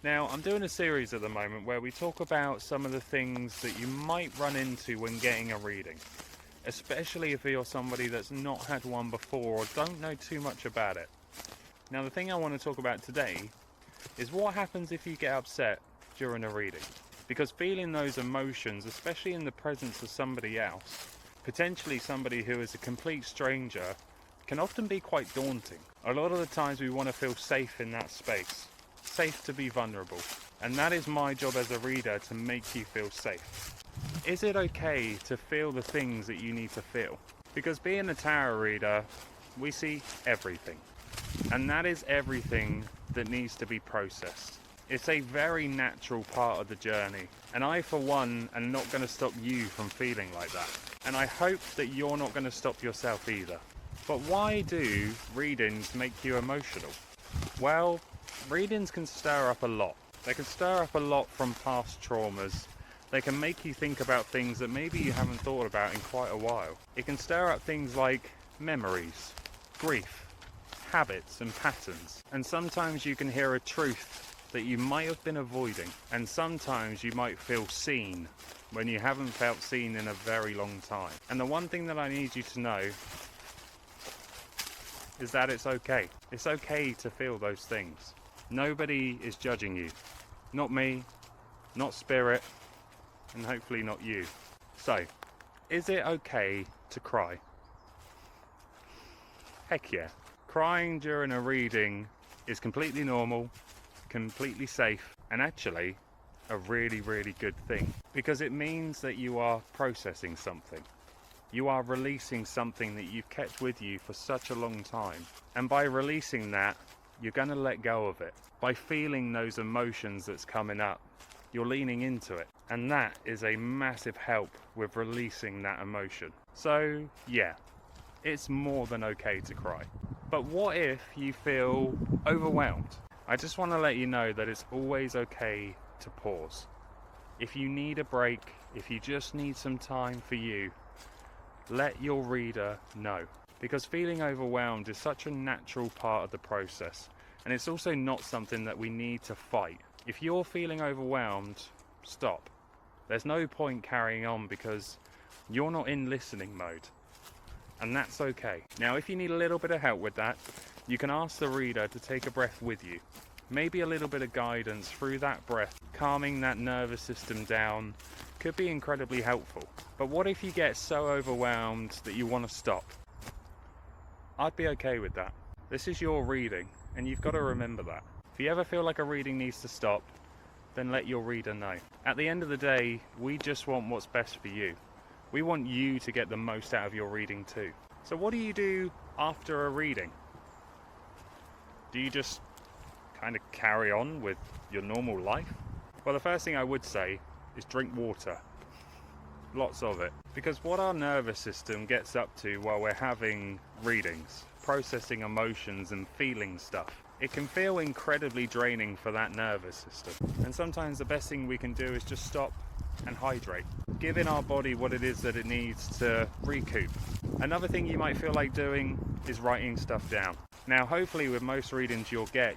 Now, I'm doing a series at the moment where we talk about some of the things that you might run into when getting a reading, especially if you're somebody that's not had one before or don't know too much about it. Now, the thing I want to talk about today is what happens if you get upset during a reading. Because feeling those emotions, especially in the presence of somebody else, potentially somebody who is a complete stranger, can often be quite daunting. A lot of the times we want to feel safe in that space, safe to be vulnerable. And that is my job as a reader, to make you feel safe. Is it okay to feel the things that you need to feel? Because being a tarot reader, we see everything. And that is everything that needs to be processed. It's a very natural part of the journey, and I for one am not going to stop you from feeling like that, and I hope that you're not going to stop yourself either. But why do readings make you emotional? Well, readings can stir up a lot. They can stir up a lot from past traumas. They can make you think about things that maybe you haven't thought about in quite a while. It can stir up things like memories, grief, habits and patterns, and sometimes you can hear a truth that you might have been avoiding, and sometimes you might feel seen when you haven't felt seen in a very long time. And the one thing that I need you to know is that it's okay. It's okay to feel those things. Nobody is judging you. Not me, not spirit, and hopefully not you. So, is it okay to cry? Heck yeah. Crying during a reading is completely normal, completely safe, and actually a really, really good thing, because it means that you are processing something. You are releasing something that you've kept with you for such a long time. And by releasing that, you're going to let go of it. By feeling those emotions that's coming up, you're leaning into it. And that is a massive help with releasing that emotion. So, yeah, it's more than okay to cry. But what if you feel overwhelmed? I just want to let you know that it's always okay to pause. If you need a break, if you just need some time for you, let your reader know. Because feeling overwhelmed is such a natural part of the process, and it's also not something that we need to fight. If you're feeling overwhelmed, stop. There's no point carrying on because you're not in listening mode. And that's okay. Now, if you need a little bit of help with that, you can ask the reader to take a breath with you. Maybe a little bit of guidance through that breath, calming that nervous system down, could be incredibly helpful. But what if you get so overwhelmed that you want to stop? I'd be okay with that. This is your reading, and you've got to remember that. If you ever feel like a reading needs to stop, then let your reader know. At the end of the day, we just want what's best for you. We want you to get the most out of your reading too. So what do you do after a reading? Do you just kind of carry on with your normal life? Well, the first thing I would say is drink water. Lots of it. Because what our nervous system gets up to while we're having readings, processing emotions and feeling stuff, it can feel incredibly draining for that nervous system. And sometimes the best thing we can do is just stop and hydrate. Giving our body what it is that it needs to recoup. Another thing you might feel like doing is writing stuff down. Now, hopefully with most readings you'll get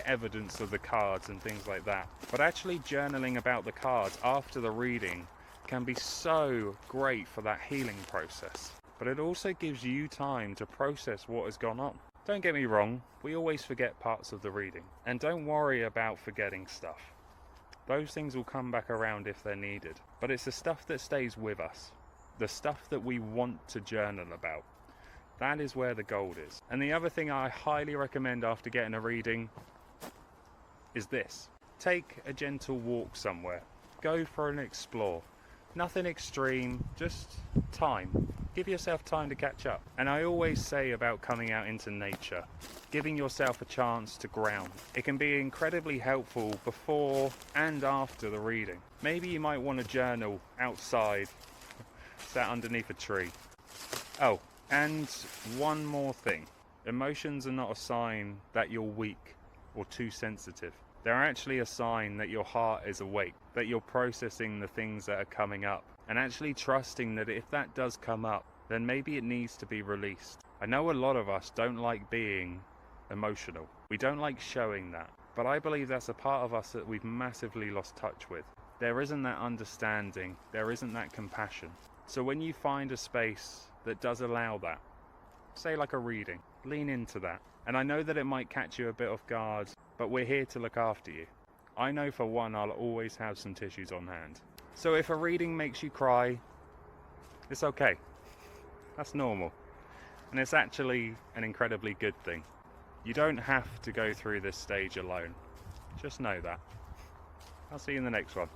evidence of the cards and things like that. But actually journaling about the cards after the reading can be so great for that healing process. But it also gives you time to process what has gone on. Don't get me wrong, we always forget parts of the reading. And don't worry about forgetting stuff. Those things will come back around if they're needed. But it's the stuff that stays with us. The stuff that we want to journal about. That is where the gold is. And the other thing I highly recommend after getting a reading is this. Take a gentle walk somewhere. Go for an explore. Nothing extreme, just time. Give yourself time to catch up. And I always say about coming out into nature, giving yourself a chance to ground. It can be incredibly helpful before and after the reading. Maybe you might want to journal outside, sat underneath a tree. Oh, and one more thing. Emotions are not a sign that you're weak or too sensitive. They're actually a sign that your heart is awake, that you're processing the things that are coming up, and actually trusting that if that does come up, then maybe it needs to be released. I know a lot of us don't like being emotional. We don't like showing that. But I believe that's a part of us that we've massively lost touch with. There isn't that understanding, there isn't that compassion. So when you find a space that does allow that, say like a reading, lean into that. And I know that it might catch you a bit off guard, but we're here to look after you. I know for one, I'll always have some tissues on hand. So if a reading makes you cry, it's okay. That's normal. And it's actually an incredibly good thing. You don't have to go through this stage alone. Just know that. I'll see you in the next one.